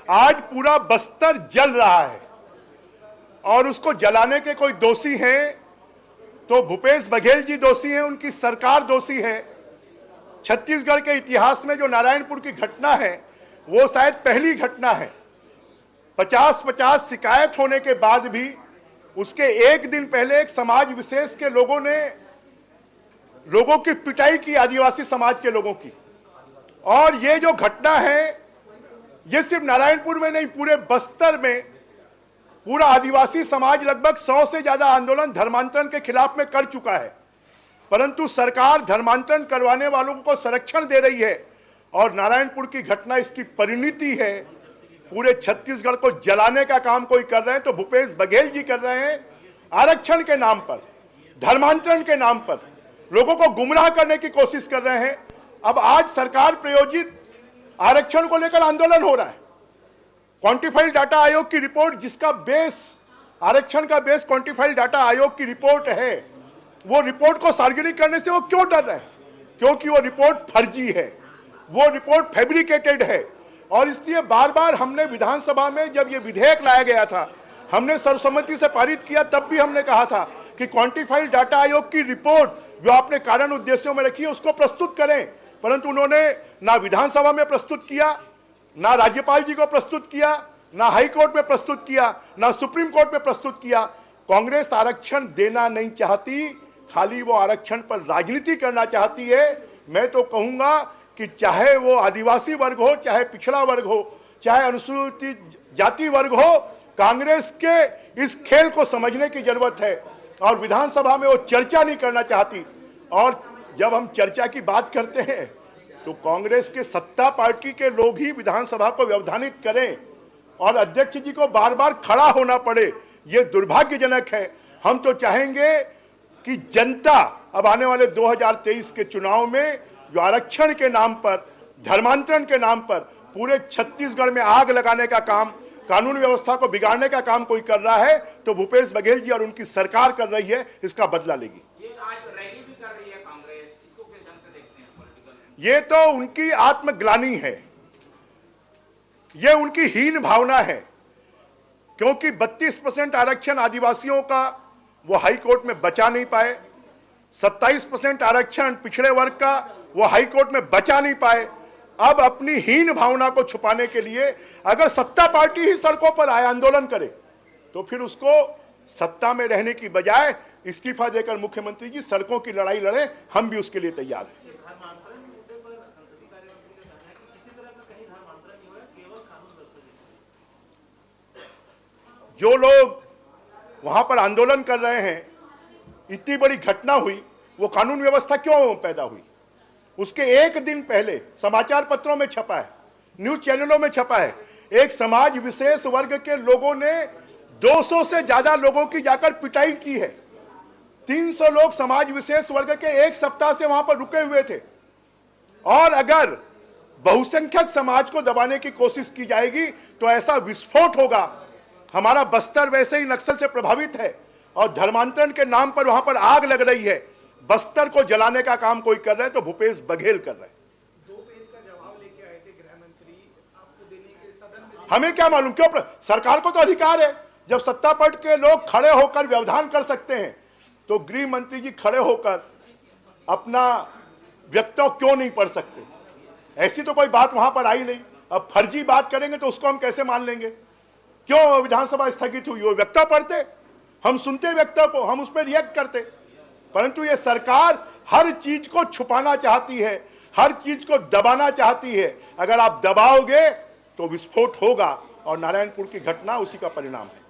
आज पूरा बस्तर जल रहा है और उसको जलाने के कोई दोषी हैं तो भूपेश बघेल जी दोषी हैं, उनकी सरकार दोषी है। छत्तीसगढ़ के इतिहास में जो नारायणपुर की घटना है वो शायद पहली घटना है। 50-50 शिकायत होने के बाद भी उसके एक दिन पहले एक समाज विशेष के लोगों ने लोगों की पिटाई की, आदिवासी समाज के लोगों की। और ये जो घटना है ये सिर्फ नारायणपुर में नहीं, पूरे बस्तर में पूरा आदिवासी समाज लगभग 100 से ज्यादा आंदोलन धर्मांतरण के खिलाफ में कर चुका है, परंतु सरकार धर्मांतरण करवाने वालों को संरक्षण दे रही है। और नारायणपुर की घटना इसकी परिणति है। पूरे छत्तीसगढ़ को जलाने का काम कोई कर रहे हैं तो भूपेश बघेल जी कर रहे हैं। आरक्षण के नाम पर, धर्मांतरण के नाम पर लोगों को गुमराह करने की कोशिश कर रहे हैं। अब आज सरकार प्रायोजित आरक्षण को लेकर आंदोलन हो रहा है। क्वांटिफाइड डाटा आयोग की रिपोर्ट, जिसका बेस आरक्षण का बेस क्वांटिफाइड डाटा आयोग की रिपोर्ट है, वो रिपोर्ट को सार्वजनिक करने से वो क्यों डर रहे हैं? क्योंकि वो रिपोर्ट फर्जी है, वो रिपोर्ट फैब्रिकेटेड है। और इसलिए बार बार हमने विधानसभा में जब ये विधेयक लाया गया था, हमने सर्वसम्मति से पारित किया, तब भी हमने कहा था कि क्वांटिफाइड डाटा आयोग की रिपोर्ट जो आपने कारण उद्देश्यों में रखी है उसको प्रस्तुत करें। परंतु उन्होंने ना विधानसभा में प्रस्तुत किया, ना राज्यपाल जी को प्रस्तुत किया, ना हाई कोर्ट में प्रस्तुत किया, ना सुप्रीम कोर्ट में प्रस्तुत किया। कांग्रेस आरक्षण देना नहीं चाहती, खाली वो आरक्षण पर राजनीति करना चाहती है। मैं तो कहूंगा कि चाहे वो आदिवासी वर्ग हो, चाहे पिछड़ा वर्ग हो, चाहे अनुसूचित जाति वर्ग हो, कांग्रेस के इस खेल को समझने की जरूरत है। और विधानसभा में वो चर्चा नहीं करना चाहती। और जब हम चर्चा की बात करते हैं तो कांग्रेस के सत्ता पार्टी के लोग ही विधानसभा को व्यवधानित करें और अध्यक्ष जी को बार बार खड़ा होना पड़े, ये दुर्भाग्यजनक है। हम तो चाहेंगे कि जनता अब आने वाले 2023 के चुनाव में जो आरक्षण के नाम पर, धर्मांतरण के नाम पर पूरे छत्तीसगढ़ में आग लगाने का काम, कानून व्यवस्था को बिगाड़ने का काम कोई कर रहा है तो भूपेश बघेल जी और उनकी सरकार कर रही है, इसका बदला लेगी। ये तो उनकी आत्मग्लानि है, ये उनकी हीन भावना है। क्योंकि 32% आरक्षण आदिवासियों का वो हाई कोर्ट में बचा नहीं पाए, 27% आरक्षण पिछड़े वर्ग का वो हाई कोर्ट में बचा नहीं पाए। अब अपनी हीन भावना को छुपाने के लिए अगर सत्ता पार्टी ही सड़कों पर आए, आंदोलन करे, तो फिर उसको सत्ता में रहने की बजाय इस्तीफा देकर मुख्यमंत्री जी सड़कों की लड़ाई लड़े, हम भी उसके लिए तैयार हैं। जो लोग वहां पर आंदोलन कर रहे हैं, इतनी बड़ी घटना हुई, वो कानून व्यवस्था क्यों पैदा हुई? उसके एक दिन पहले समाचार पत्रों में छपा है, न्यूज चैनलों में छपा है, एक समाज विशेष वर्ग के लोगों ने 200 से ज्यादा लोगों की जाकर पिटाई की है। 300 लोग समाज विशेष वर्ग के एक सप्ताह से वहां पर रुके हुए थे। और अगर बहुसंख्यक समाज को दबाने की कोशिश की जाएगी तो ऐसा विस्फोट होगा। हमारा बस्तर वैसे ही नक्सल से प्रभावित है और धर्मांतरण के नाम पर वहां पर आग लग रही है। बस्तर को जलाने का काम कोई कर रहा है तो भूपेश बघेल कर रहे हैं। 2 पेज का जवाब लेके आए थे गृह मंत्री, आपको देने के सदन में हमें क्या मालूम, क्यों? सरकार को तो अधिकार है, जब सत्ता पक्ष के लोग खड़े होकर व्यवधान कर सकते हैं तो गृह मंत्री जी खड़े होकर अपना वक्तव्य क्यों नहीं पढ़ सकते? ऐसी तो कोई बात वहां पर आई नहीं। अब फर्जी बात करेंगे तो उसको हम कैसे मान लेंगे? क्यों विधानसभा स्थगित हुई? वो वक्तव्य पढ़ते, हम सुनते वक्तव्य को, हम उस पर रिएक्ट करते। परंतु ये सरकार हर चीज को छुपाना चाहती है, हर चीज को दबाना चाहती है। अगर आप दबाओगे तो विस्फोट होगा और नारायणपुर की घटना उसी का परिणाम है।